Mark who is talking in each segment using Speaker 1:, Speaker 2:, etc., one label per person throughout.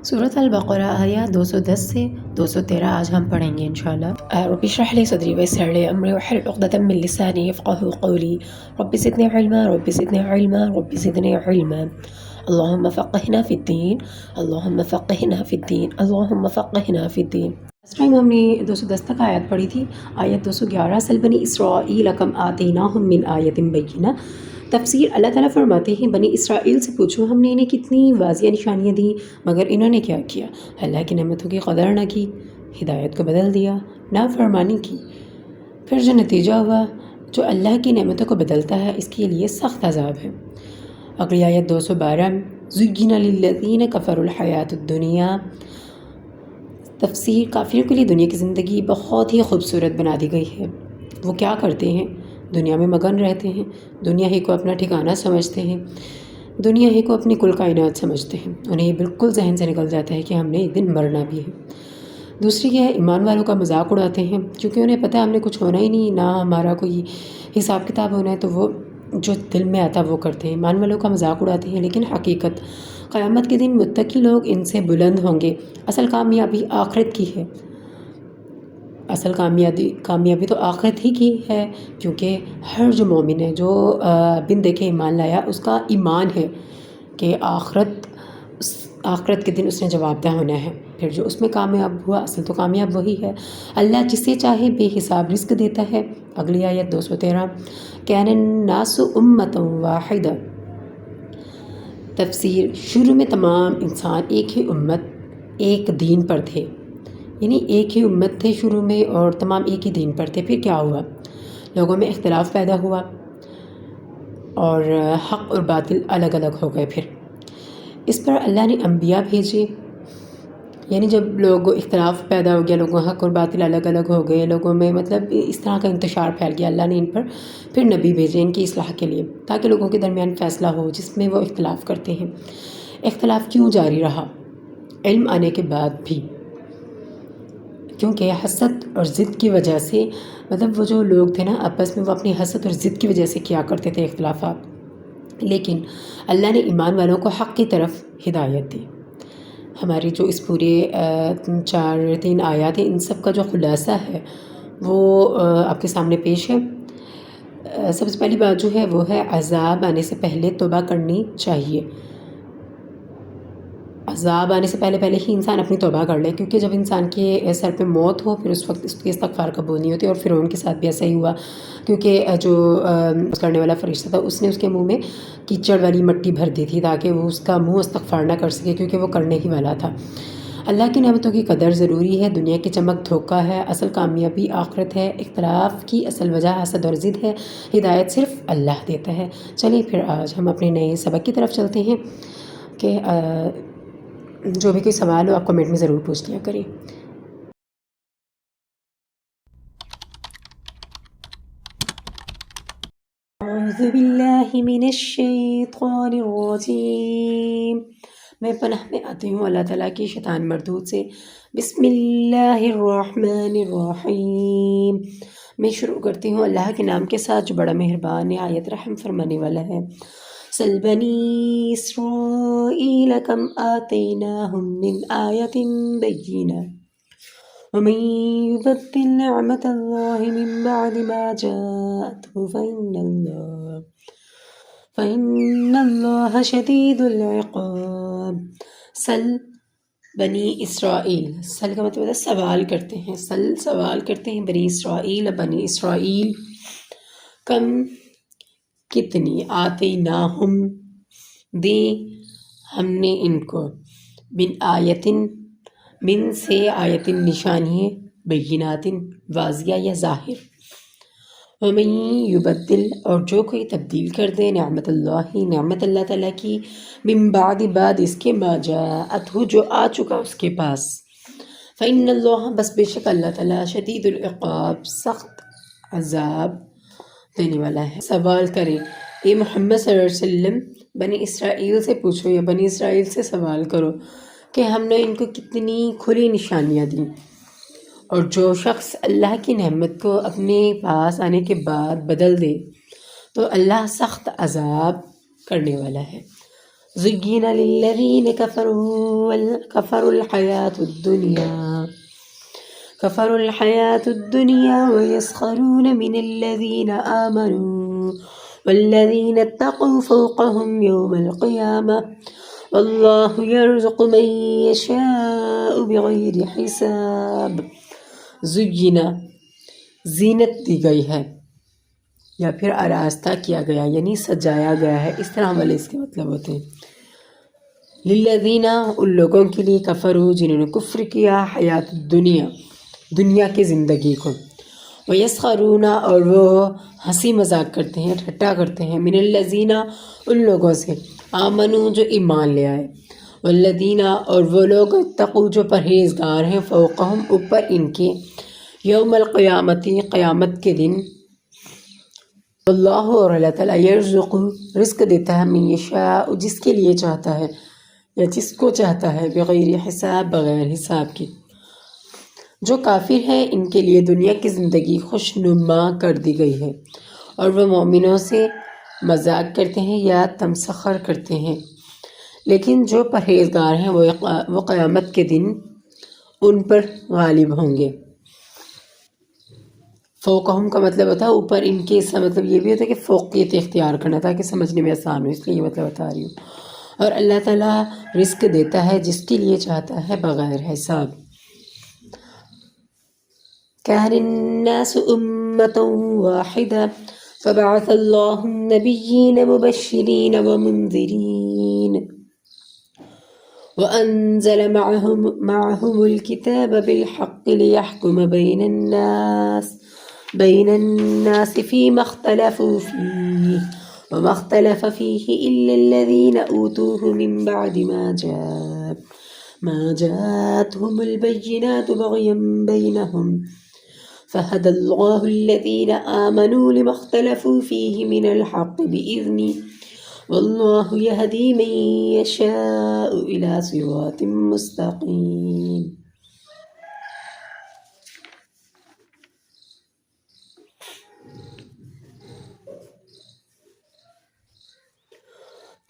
Speaker 1: सूरत अल-बक़रा आयत 210 से 213 आज हम पढ़ेंगे इंशाअल्लाह। रब्बि इश्रह ली सदरी वयस्सिर ली अमरी वहलुल उक़दतम मिन लिसानी यफ़क़हू क़ौली रब्बि ज़िदनी इल्मा रब्बि ज़िदनी इल्मा रब्बि ज़िदनी इल्मा अल्लाहुम्मा फ़क़्क़िहना फ़िद्दीन अल्लाहुम्मा फ़क़्क़िहना फ़िद्दीन अल्लाहुम्मा फ़क़्क़िहना फ़िद्दीन। लास्ट टाइम हमने 210 तक आयत पढ़ी थी। आयत 211 सल बनी इसराईल कम आतैनाहुम मिन आयतिन बय्यिना। तफसीर अल्लाह ताला फरमाते हैं, बनी इसराइल से पूछो हमने इन्हें कितनी वाज़िया निशानियाँ दी मगर इन्होंने क्या किया। अल्लाह की नेमतों की कदर न की, हिदायत को बदल दिया, नाफरमानी की। फिर जो नतीजा हुआ, जो अल्लाह की नेमतों को बदलता है इसके लिए सख्त अज़ाब है। अगली आयत 212 ज़ुय्यिना लिल्लज़ीना कफ़रुल हयातुद दुनिया। तफसीर काफिरों के लिए दुनिया की ज़िंदगी बहुत ही खूबसूरत बना दी गई है। वो क्या करते हैं, दुनिया में मगन रहते हैं, दुनिया ही को अपना ठिकाना समझते हैं, दुनिया ही को अपनी कुल कायनात समझते हैं। उन्हें ये बिल्कुल जहन से निकल जाता है कि हमने एक दिन मरना भी है। दूसरी क्या है, ईमान वालों का मजाक उड़ाते हैं क्योंकि उन्हें पता है हमने कुछ होना ही नहीं, ना हमारा कोई हिसाब किताब होना है, तो वो जो दिल में आता है वो करते हैं। ईमान वालों का मजाक उड़ाते हैं, लेकिन हकीकत क़यामत के दिन मुत्तकी लोग इनसे बुलंद होंगे। असल कामयाबी आखिरत की है, असल कामयाबी तो आखिरत ही की है, क्योंकि हर जो मोमिन है, जो बिन देखे ईमान लाया, उसका ईमान है कि आखिरत के दिन उसने जवाबदेह होना है। फिर जो उसमें कामयाब हुआ, असल तो कामयाब वही है। अल्लाह जिसे चाहे बेहिसाब रिज़्क़ देता है। अगली आयत 213 कानन नासु उम्मतन वाहिदा। तफसीर शुरू में तमाम इंसान एक ही उम्मत एक दीन पर थे, यानी एक ही उम्मत थे शुरू में और तमाम एक ही दीन पर थे। फिर क्या हुआ, लोगों में इख्तिलाफ़ पैदा हुआ और हक़ और बातिल अलग अलग हो गए। फिर इस पर अल्लाह ने अंबिया भेजे, यानी जब लोग इख्तिलाफ़ पैदा हो गया, लोगों हक़ और बातिल अलग अलग हो गए, लोगों में मतलब इस तरह का इंतशार फैल गया, अल्लाह ने इन पर फिर नबी भेजे इनकी इस्लाह के लिए, ताकि लोगों के दरमियान फ़ैसला हो जिसमें वो इख्तिलाफ़ करते हैं। इख्तिलाफ़ क्यों जारी रहा इल्म आने के बाद भी, क्योंकि हसद और ज़िद की वजह से, मतलब वो जो लोग थे ना आपस में, वो अपनी हसद और ज़िद की वजह से किया करते थे इख्तिलाफ़ात। लेकिन अल्लाह ने ईमान वालों को हक़ की तरफ हिदायत दी। हमारी जो इस पूरे 3 आयत हैं, इन सब का जो खुलासा है वो आपके सामने पेश है। सबसे पहली बात जो है वो है, अज़ाब आने से पहले तौबा करनी चाहिए। अज़ाब आने से पहले ही इंसान अपनी तौबा कर ले, क्योंकि जब इंसान के सर पे मौत हो फिर उस वक्त उसकी इस्तग़फ़ार कबूल नहीं होती। और फ़िरौन के साथ भी ऐसा ही हुआ, क्योंकि जो करने वाला फ़रिश्ता था उसने उसके मुंह में कीचड़ वाली मिट्टी भर दी थी ताकि वो उसका मुंह इस्तग़फ़ार ना कर सके, क्योंकि वो करने ही वाला था। अल्लाह की नेमतों की कदर ज़रूरी है, दुनिया की चमक धोखा है, असल कामयाबी आखिरत है। इख्तिलाफ़ की असल वजह हसद और ज़िद है, हिदायत सिर्फ़ अल्लाह देता है। चलिए फिर आज हम अपने नए सबक की तरफ चलते हैं कि जो भी कोई सवाल हो आप कमेंट में ज़रूर पूछ लिया करें। औज़ु बिल्लाहि मिनश शैतानिर रजीम। मैं पनाह में आती हूँ अल्लाह ताला की शैतान मरदूद से। बिस्मिल्लाहिर रहमानिर रहीम। मैं शुरू करती हूँ अल्लाह के नाम के साथ जो बड़ा मेहरबान निहायत रहम फरमाने वाला है। सल बनी इसराईल कम आतैनाहुम मिन आयतिन बय्यिना वमन युबद्दिल निअमतल्लाहि मिन बअदि मा जाअतहु फ़इन्नल्लाह शदीदुल इक़ाब। सल बनी इसराईल, सल का मतलब है सवाल करते हैं, सवाल करते हैं बनी इसराईल कम कितनी, आतैनाहुम दे हमने इनको, बिन आयतिन बिन से आयतिन निशानी, बय्यिनातिन वाज़िया या ज़ाहिर, वमन युबद्दिल और जो कोई तब्दील कर दे, निअमतल्लाहि नेमत अल्लाह ताला की, मिन बादि बाद इसके, मा जाअतहु जो आ चुका उसके पास, फ़इन्नल्लाह बस बेशक अल्लाह ताला, शदीदुल इक़ाब सख्त अज़ाब देने वाला है। सवाल करें, ये मोहम्मद सल्लल्लाहु अलैहि वसल्लम बनी इसराइल से पूछो या बनी इसराइल से सवाल करो कि हमने इनको कितनी खुली निशानियाँ दी, और जो शख्स अल्लाह की नेमत को अपने पास आने के बाद बदल दे तो अल्लाह सख्त अज़ाब करने वाला है। زين للذين كفروا الحياة الدنيا ويسخرون من الذين آمنوا والذين اتقوا فوقهم يوم القيامة والله يرزق من يشاء بغير حساب. زینا زینت دی گئی ہے یا پھر آراستہ کیا گیا یعنی سجایا گیا ہے، اس طرح والے اس کے مطلب ہوتے ہیں. للذین ان لوگوں کے لیے کفروا جنہوں نے کفر کیا حیات الدنیا دنیا کی زندگی کو، ویسخرون اور وہ ہنسی مذاق کرتے ہیں ٹھٹا کرتے ہیں، من الذین ان لوگوں سے آمنوا جو ایمان لے آئے، والذین اور وہ لوگ اتقوا جو پرہیزگار ہیں، فوقہم اوپر ان کے، یوم القیامتی قیامت کے دن، اللہ اور اللہ تعالیٰ یرزق رزق دیتا ہے من یشاء جس کے لیے چاہتا ہے یا جس کو چاہتا ہے، بغیر حساب بغیر حساب کی. جو کافر ہیں ان کے لیے دنیا کی زندگی خوشنما کر دی گئی ہے اور وہ مومنوں سے مذاق کرتے ہیں یا تمسخر کرتے ہیں، لیکن جو پرہیزگار ہیں وہ قیامت کے دن ان پر غالب ہوں گے. فوقہم کا مطلب ہوتا ہے اوپر ان کے، اس کا مطلب یہ بھی ہوتا ہے کہ فوقیت اختیار کرنا تاکہ سمجھنے میں آسان ہو، اس لیے یہ مطلب بتا رہی ہوں. اور اللہ تعالیٰ رزق دیتا ہے جس کے لیے چاہتا ہے بغیر حساب. كان الناس أمة واحدة فبعث الله النبيين مبشرين ومنذرين وأنزل معهم الكتاب بالحق ليحكم بين الناس فيما اختلفوا فيه وما اختلف فيه إلا الذين أوتوه من بعد ما جاءتهم البينات بغيا بينهم فهدى الله الذين آمنوا لما اختلفوا فيه من الحق بإذنه والله يهدي من يشاء إلى صراط مستقيم.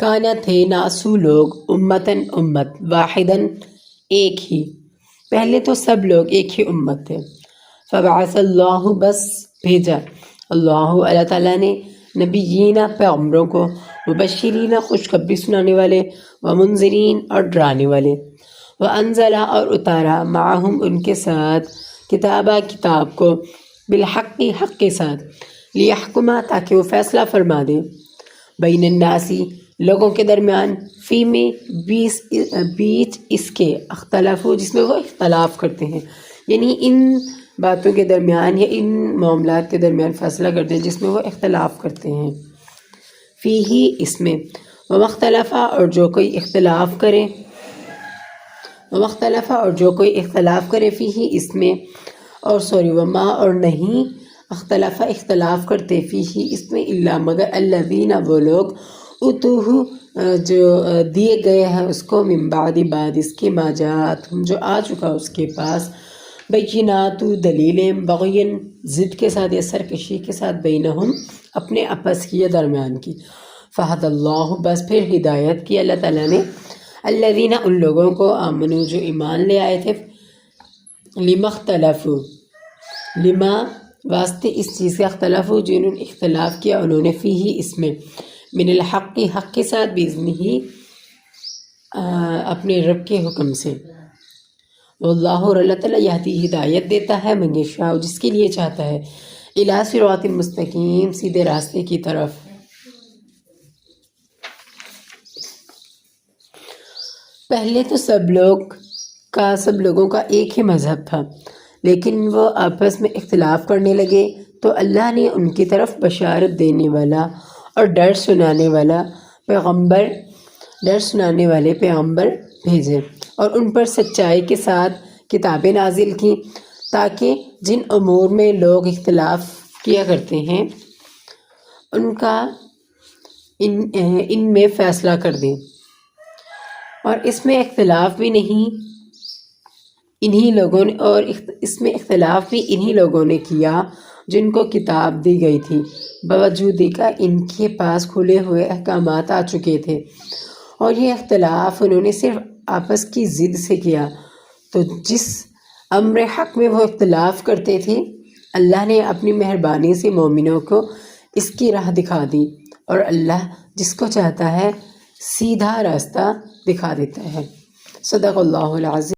Speaker 1: کانا تھے ناسو لوگ امتن امت واحدن ایک ہی، پہلے تو سب لوگ ایک ہی امت تھے. فبعث اللہ بس بھیجا اللہ تعالیٰ نے نبیین پیغمبروں کو، مبشرین خوشخبری سنانے والے، ومنذرین اور ڈرانے والے، وانزل اور اتارا معہم ان کے ساتھ کتاب کو، بالحق حق کے ساتھ، لیحکما تاکہ وہ فیصلہ فرما دے، بین الناسی لوگوں کے درمیان، فی میں بیچ اس کے، اختلاف جس میں وہ اختلاف کرتے ہیں، یعنی ان باتوں کے درمیان یا ان معاملات کے درمیان فیصلہ کرتے ہیں جس میں وہ اختلاف کرتے ہیں. فی ہی اس میں، ومختلفہ اور جو کوئی اختلاف کرے فی ہی اس میں، اور وما اور نہیں اختلاف کرتے فی ہی اس میں، الا مگر الذین وہ لوگ اتوہ جو دیے گئے ہیں اس کو، من بعد اس کے، ما جاءتہم جو آ چکا اس کے پاس، بینات دلیلیں، بغین ضد کے ساتھ یا سرکشی کے ساتھ، بینہم اپنے آپس کی یا درمیان کی. فہد اللہ بس پھر ہدایت کی اللہ تعالیٰ نے، الذین ان لوگوں کو، آمنو جو ایمان لے آئے تھے، لما اختلفوا لما واسطے اس چیز کا، اختلفوا جنہوں نے اختلاف کیا انہوں نے، فی ہی اس میں، من الحق حق کے ساتھ، باذنہ اپنے رب کے حکم سے. واللہ اور اللہ تعالیٰ یہدی ہدایت دیتا ہے، من یشاء جس کے لیے چاہتا ہے، الی صراط مستقیم سیدھے راستے کی طرف. پہلے تو سب لوگوں کا ایک ہی مذہب تھا، لیکن وہ آپس میں اختلاف کرنے لگے تو اللہ نے ان کی طرف بشارت دینے والا اور ڈر سنانے والے پیغمبر بھیجے، اور ان پر سچائی کے ساتھ کتابیں نازل کی، تاکہ جن امور میں لوگ اختلاف کیا کرتے ہیں ان کا ان میں فیصلہ کر دیں. اور اس میں اختلاف بھی انہی لوگوں نے کیا جن کو کتاب دی گئی تھی، باوجود کا ان کے پاس کھلے ہوئے احکامات آ چکے تھے. اور یہ اختلاف انہوں نے صرف آپس کی ضد سے کیا، تو جس امر حق میں وہ اختلاف کرتے تھے اللہ نے اپنی مہربانی سے مومنوں کو اس کی راہ دکھا دی، اور اللہ جس کو چاہتا ہے سیدھا راستہ دکھا دیتا ہے۔ صدق اللہ العظیم۔